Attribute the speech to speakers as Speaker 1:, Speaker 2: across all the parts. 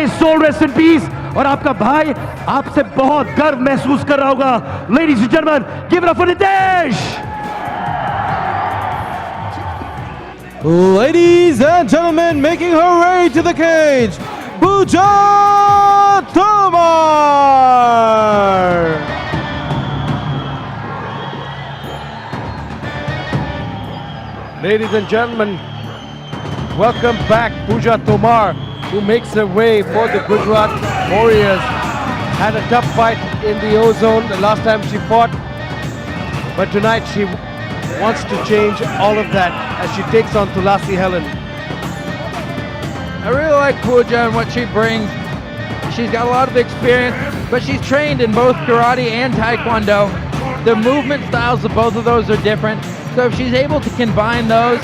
Speaker 1: May soul rest in peace. और आपका भाई आपसे बहुत गर्व महसूस कर रहा होगा. Ladies and gentlemen, give it up for Nitesh.
Speaker 2: Ladies and gentlemen, making her way to the cage, Pooja Tomar.
Speaker 3: Ladies and gentlemen, welcome back Pooja Tomar, who makes her way for the Gujarat Warriors. Had a tough fight in the O-Zone the last time she fought, but tonight she wants to change all of that as she takes on Tulasi Helen.
Speaker 4: I really like Pooja and what she brings. She's got a lot of experience, but she's trained in both karate and taekwondo. The movement styles of both of those are different. So if she's able to combine those,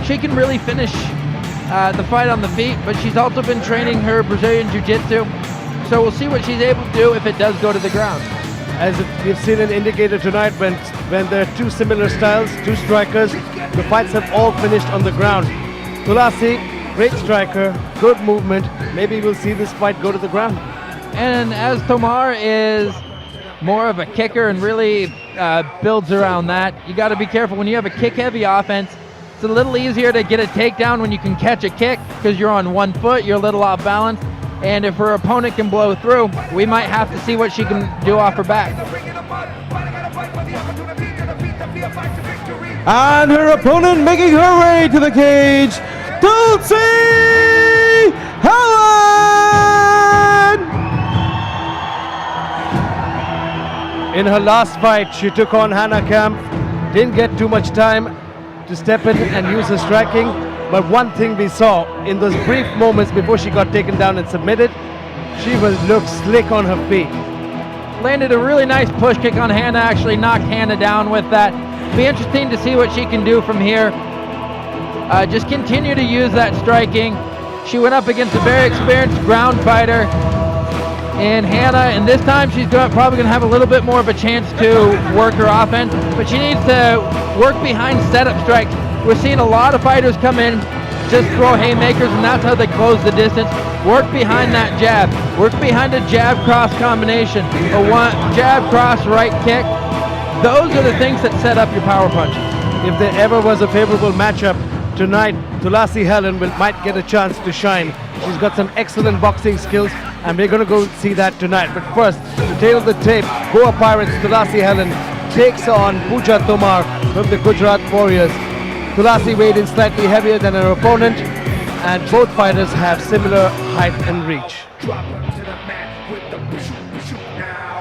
Speaker 4: she can really finish the fight on the feet, but she's also been training her Brazilian Jiu-Jitsu. So we'll see what she's able to do if it does go to the ground.
Speaker 3: As we've seen an indicator tonight, when there are two similar styles, two strikers, the fights have all finished on the ground. Tulasi, great striker, good movement. Maybe we'll see this fight go to the ground.
Speaker 4: And as Tomar is more of a kicker and really builds around that, you got to be careful. When you have a kick-heavy offense, it's a little easier to get a takedown when you can catch a kick because you're on one foot, you're a little off balance. And if her opponent can blow through, we might have to see what she can do off her back.
Speaker 2: And her opponent making her way to the cage, Tulasi Helen!
Speaker 3: In her last fight, she took on Hannah Camp. Didn't get too much time to step in and use her striking. But one thing we saw in those brief moments before she got taken down and submitted, she looked slick on her feet.
Speaker 4: Landed a really nice push kick on Hannah, actually knocked Hannah down with that. Be interesting to see what she can do from here. Just continue to use that striking. She went up against a very experienced ground fighter in Hannah, and this time she's probably going to have a little bit more of a chance to work her offense, but she needs to work behind setup strikes. We're seeing a lot of fighters come in, just throw haymakers, and that's how they close the distance. Work behind that jab. Work behind a jab-cross combination. A one jab, cross, right kick. Those are the things that set up your power punches.
Speaker 3: If there ever was a favorable matchup, tonight Tulasi Helen might get a chance to shine. She's got some excellent boxing skills, and we're going to go see that tonight. But first, to tail the tape, Goa Pirates Tulasi Helen takes on Pooja Tomar from the Gujarat Warriors. Tulasi weighed in slightly heavier than her opponent, and both fighters have similar height and reach.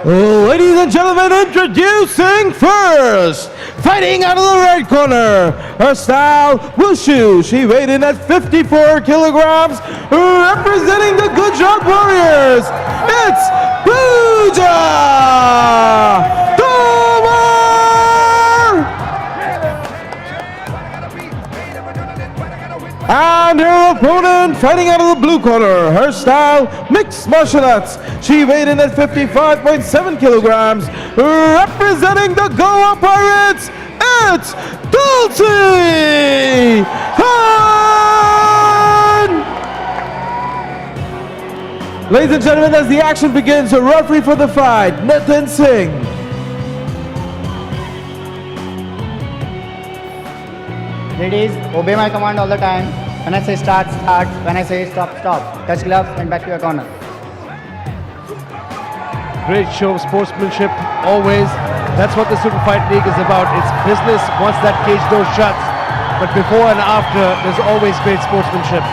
Speaker 2: Ladies and gentlemen, introducing first, fighting out of the red corner, her style, wushu. She weighed in at 54 kilograms, representing the Gujarat Warriors. It's Pooja Tomar! And her opponent fighting out of the blue corner, her style, mixed martial arts. She weighed in at 55.7 kilograms, representing the Goa Pirates, it's Tulasi Helen! Ladies and gentlemen, as the action begins, a referee for the fight, Nitin Singh.
Speaker 5: Ladies, obey my command all the time. When I say start, start. When I say stop, stop. Touch gloves and back to your corner.
Speaker 3: Great show of sportsmanship, always. That's what the Super Fight League is about. It's business once that cage door shuts. But before and after, there's always great sportsmanship.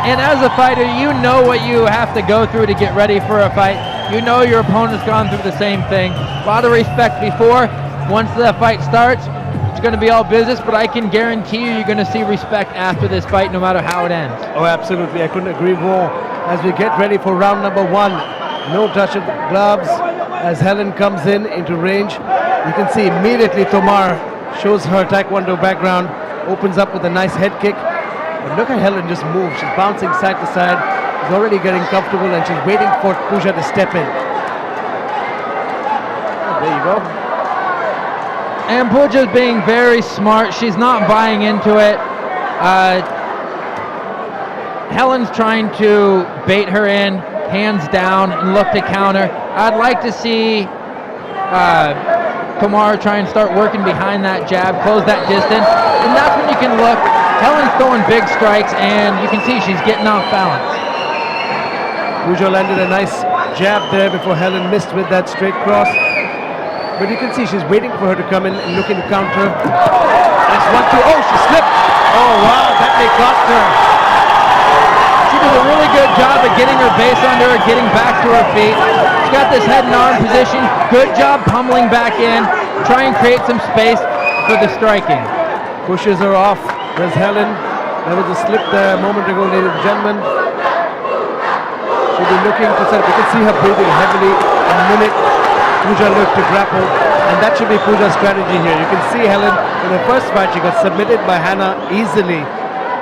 Speaker 4: And as a fighter, you know what you have to go through to get ready for a fight. You know your opponent's gone through the same thing. A lot of respect before. Once the fight starts, it's going to be all business, but I can guarantee you're going to see respect after this fight, no matter how it ends.
Speaker 3: Oh, absolutely. I couldn't agree more. As we get ready for round number one, no touch of the gloves. As Helen comes in into range, you can see immediately Tomar shows her taekwondo background, opens up with a nice head kick. But look at Helen just move. She's bouncing side to side. She's already getting comfortable, and she's waiting for Pooja to step in. Oh, there you go.
Speaker 4: And Pooja's being very smart. She's not buying into it. Helen's trying to bait her in, hands down, and look to counter. I'd like to see Tomar try and start working behind that jab, close that distance, and that's when you can look. Helen's throwing big strikes, and you can see she's getting off balance.
Speaker 3: Pooja landed a nice jab there before Helen missed with that straight cross. But you can see she's waiting for her to come in and looking to counter. Nice 1-2. Oh, she slipped. Oh, wow, that may cost her.
Speaker 4: She did a really good job of getting her base under her, getting back to her feet. She's got this head and arm position. Good job pummeling back in. Try and create some space for the striking.
Speaker 3: Pushes her off. There's Helen. There was a slip there a moment ago, ladies and gentlemen. She'll be looking to set. You can see her breathing heavily. A minute. Pooja looked to grapple. And that should be Pooja's strategy here. You can see Helen in the first fight, she got submitted by Hannah easily.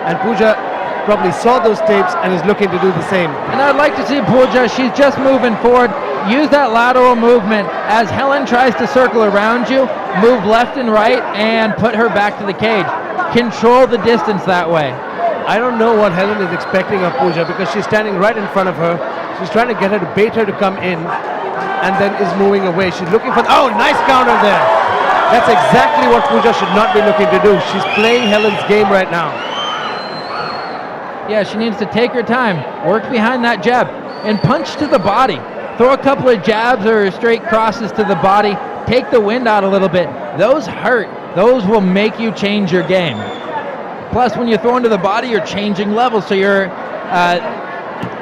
Speaker 3: And Pooja probably saw those tapes and is looking to do the same.
Speaker 4: And I'd like to see Pooja, she's just moving forward. Use that lateral movement as Helen tries to circle around you, move left and right, and put her back to the cage. Control the distance that way.
Speaker 3: I don't know what Helen is expecting of Pooja because she's standing right in front of her. She's trying to get her to bait her to come in and then is moving away. She's looking for, oh, nice counter there. That's exactly what Pooja should not be looking to do. She's playing Helen's game right now.
Speaker 4: Yeah, she needs to take her time, work behind that jab, and punch to the body. Throw a couple of jabs or straight crosses to the body. Take the wind out a little bit. Those hurt. Those will make you change your game. Plus, when you're throwing to the body, you're changing levels, so you're...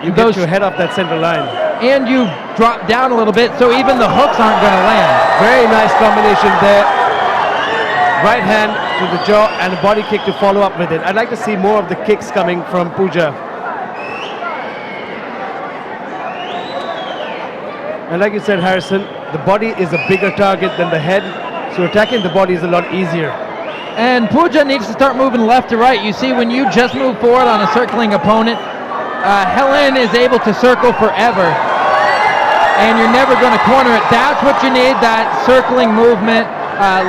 Speaker 3: you get your head off that center line.
Speaker 4: And you drop down a little bit, so even the hooks aren't going to land.
Speaker 3: Very nice combination there. Right hand to the jaw and a body kick to follow up with it. I'd like to see more of the kicks coming from Pooja. And like you said, Harrison, the body is a bigger target than the head, so attacking the body is a lot easier.
Speaker 4: And Pooja needs to start moving left to right. You see, when you just move forward on a circling opponent, Helen is able to circle forever, and you're never going to corner it. That's what you need, that circling movement,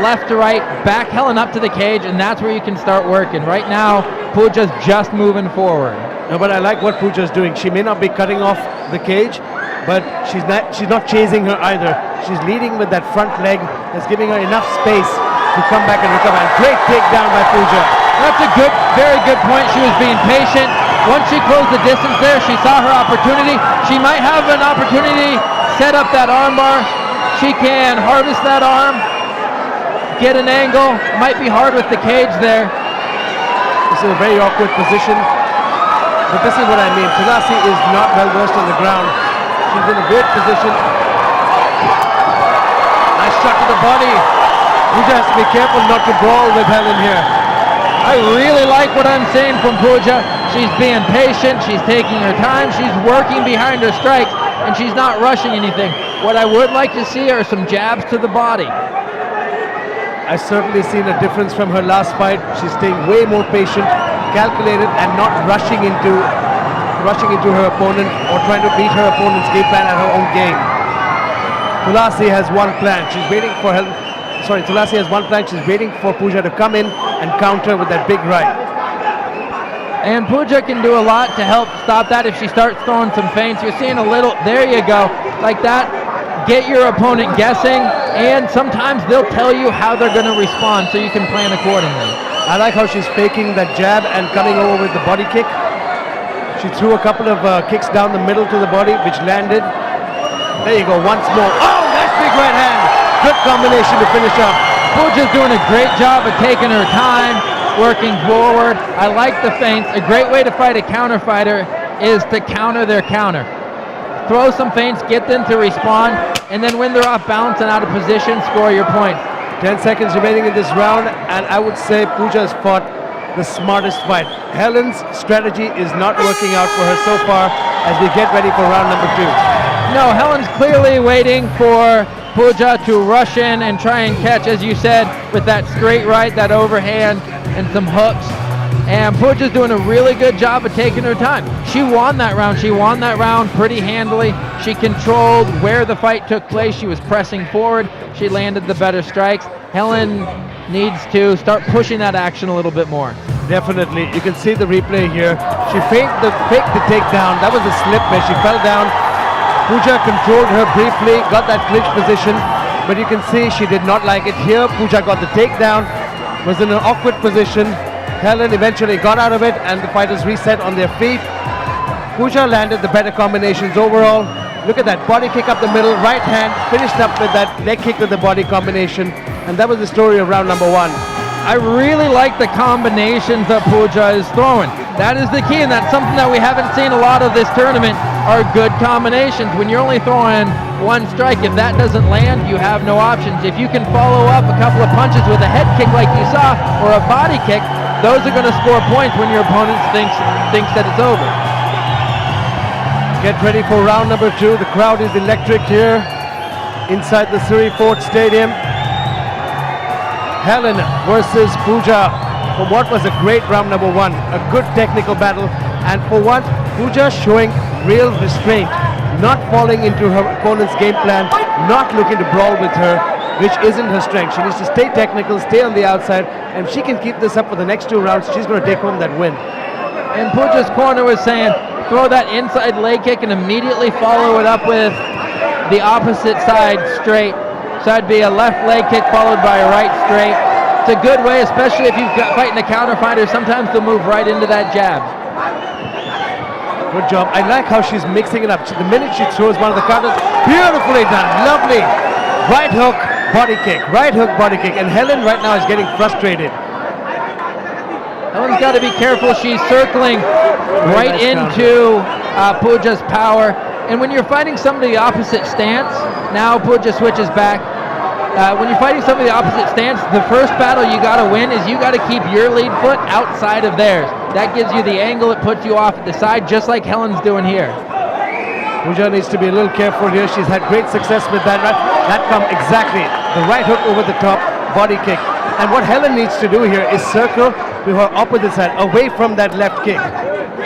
Speaker 4: left to right, back Helen up to the cage, and that's where you can start working. Right now, Pooja's just moving forward.
Speaker 3: No, but I like what Pooja's doing. She may not be cutting off the cage, but she's not chasing her either. She's leading with that front leg that's giving her enough space to come back and recover. And great takedown by Pooja.
Speaker 4: That's a good, very good point. She was being patient. Once she closed the distance there, she saw her opportunity. She might have an opportunity, set up that arm bar. She can harvest that arm, get an angle. Might be hard with the cage there.
Speaker 3: This is a very awkward position. But this is what I mean. Tulasi is not well versed on the ground. She's in a great position. Nice shot to the body. Pooja has to be careful not to brawl with Helen here.
Speaker 4: I really like what I'm seeing from Pooja. She's being patient, she's taking her time, she's working behind her strikes, and she's not rushing anything. What I would like to see are some jabs to the body.
Speaker 3: I've certainly seen a difference from her last fight. She's staying way more patient, calculated, and not rushing into her opponent or trying to beat her opponent's game plan at her own game. Tulasi has one plan. She's waiting for Helen. Tulasi has one plan. She's waiting for Pooja to come in and counter with that big right.
Speaker 4: And Pooja can do a lot to help stop that if she starts throwing some feints. You're seeing a little, there you go, like that. Get your opponent guessing, and sometimes they'll tell you how they're going to respond so you can plan accordingly.
Speaker 3: I like how she's faking that jab and coming over with the body kick. She threw a couple of kicks down the middle to the body, which landed. There you go, once more. Oh, nice big right hand. Good combination to finish up.
Speaker 4: Pooja's doing a great job of taking her time, working forward. I like the feints. A great way to fight a counter fighter is to counter their counter. Throw some feints, get them to respond, and then when they're off balance and out of position, score your points.
Speaker 3: 10 seconds remaining in this round, and I would say Pooja has fought the smartest fight. Helen's strategy is not working out for her so far as we get ready for round number 2.
Speaker 4: No, Helen's clearly waiting for Pooja to rush in and try and catch, as you said, with that straight right, that overhand, and some hooks. And Pooja's doing a really good job of taking her time. She won that round. She won that round pretty handily. She controlled where the fight took place. She was pressing forward. She landed the better strikes. Helen needs to start pushing that action a little bit more.
Speaker 3: Definitely. You can see the replay here. She faked the takedown. That was a slip where she fell down. Pooja controlled her briefly, got that clinch position, but you can see she did not like it here. Pooja got the takedown, was in an awkward position. Helen eventually got out of it and the fighters reset on their feet. Pooja landed the better combinations overall. Look at that body kick up the middle, right hand, finished up with that leg kick with the body combination. And that was the story of round number 1.
Speaker 4: I really like the combinations that Pooja is throwing. That is the key, and that's something that we haven't seen a lot of this tournament, are good combinations. When you're only throwing one strike, if that doesn't land, you have no options. If you can follow up a couple of punches with a head kick like you saw, or a body kick, those are going to score points when your opponent thinks that it's over.
Speaker 3: Get ready for round number 2. The crowd is electric here inside the Siri Fort Stadium. Helen versus Pooja for what was a great round number 1. A good technical battle, and for once Pooja showing real restraint, not falling into her opponent's game plan, not looking to brawl with her, which isn't her strength. She needs to stay technical, stay on the outside, and if she can keep this up for the next 2 rounds, she's going to take home that win.
Speaker 4: And Pooja's corner was saying, throw that inside leg kick and immediately follow it up with the opposite side straight. So that'd be a left leg kick followed by a right straight. It's a good way, especially if you're fighting a counter fighter. Sometimes they'll move right into that jab.
Speaker 3: Good job. I like how she's mixing it up. The minute she throws one of the counters, beautifully done, lovely. Right hook, body kick, right hook, body kick. And Helen right now is getting frustrated.
Speaker 4: Helen's got to be careful. She's circling right
Speaker 3: nice
Speaker 4: into Pooja's power. And when you're fighting somebody the opposite stance, now Pooja switches back. When you're fighting somebody the opposite stance, the first battle you got to win is you got to keep your lead foot outside of theirs. That gives you the angle, it puts you off at the side, just like Helen's doing here.
Speaker 3: Pooja needs to be a little careful here. She's had great success with that. That come exactly. The right hook over the top, body kick. And what Helen needs to do here is circle to her opposite side, away from that left kick.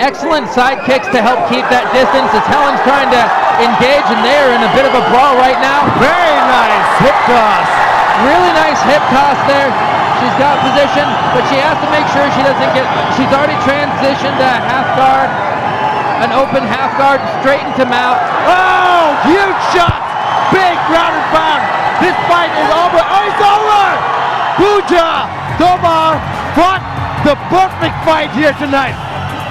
Speaker 4: Excellent side kicks to help keep that distance as Helen's trying to engage, and they are in a bit of a brawl right now.
Speaker 3: Very nice hip toss.
Speaker 4: Really nice hip toss there. She's got position, but she has to make sure she doesn't get, she's already transitioned to half guard, an open half guard straight into mount.
Speaker 3: Oh, huge shot. Big ground and pound. This fight is over. Oh, it's over. Pooja Tomar fought the perfect fight here tonight.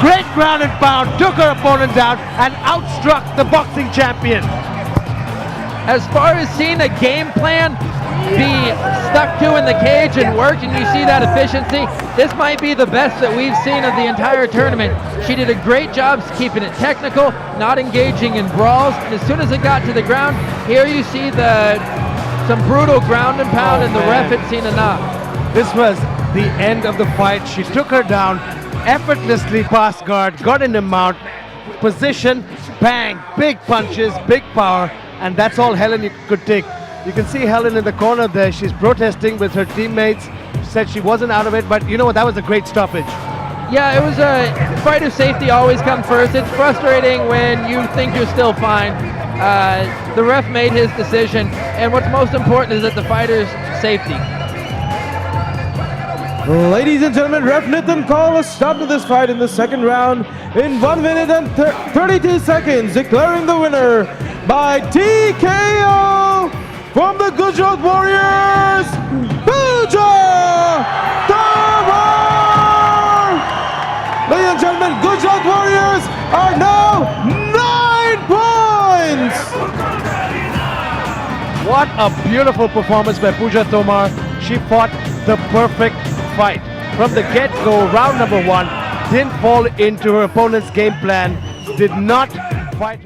Speaker 3: Great ground and pound, took her opponent down and outstruck the boxing champion.
Speaker 4: As far as seeing a game plan be stuck to in the cage and work, and you see that efficiency, this might be the best that we've seen of the entire tournament. She did a great job keeping it technical, not engaging in brawls, and as soon as it got to the ground, here you see some brutal ground and pound, and the ref had seen enough.
Speaker 3: This was the end of the fight. She took her down, effortlessly past guard, got in the mount, position, bang, big punches, big power, and that's all Helen could take. You can see Helen in the corner there. She's protesting with her teammates. She said she wasn't out of it, but you know what? That was a great stoppage.
Speaker 4: Yeah, it was a fight of safety always comes first. It's frustrating when you think you're still fine. The ref made his decision, and what's most important is that the fighter's safety.
Speaker 2: Ladies and gentlemen, Ref Nathan called a stop to this fight in the second round in 1 minute and 32 seconds, declaring the winner by TKO from the Gujarat Warriors, Pooja Tomar! Ladies and gentlemen, Gujarat Warriors are now 9 points!
Speaker 3: What a beautiful performance by Pooja Tomar. She fought the perfect fight. From the get-go, round number 1, didn't fall into her opponent's game plan, did not fight her